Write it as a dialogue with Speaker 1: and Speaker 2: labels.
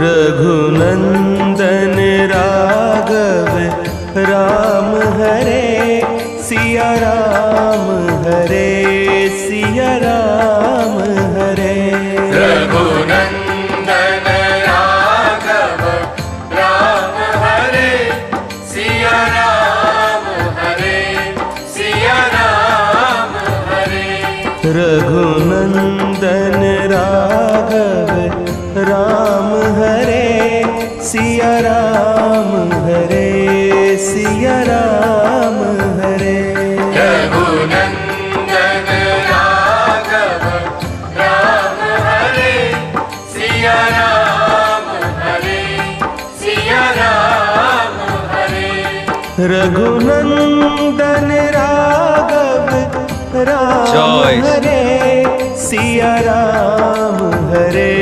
Speaker 1: Raghunandan Raghav Ram Hare Siya Ram Hare Siya Ram Hare.
Speaker 2: Raghunandan Raghav Ram Hare Siya Ram Hare Siya Ram Hare.
Speaker 1: Raghunandan Raghav Ram Hare Siya Ram Hare Siya Ram Hare.
Speaker 2: Raghunandan Raghav Ram Hare Siya Ram Hare Siya Ram Hare.
Speaker 1: Raghunandan Raghav Ram
Speaker 3: Choice.
Speaker 1: Hare Siya Ram Hare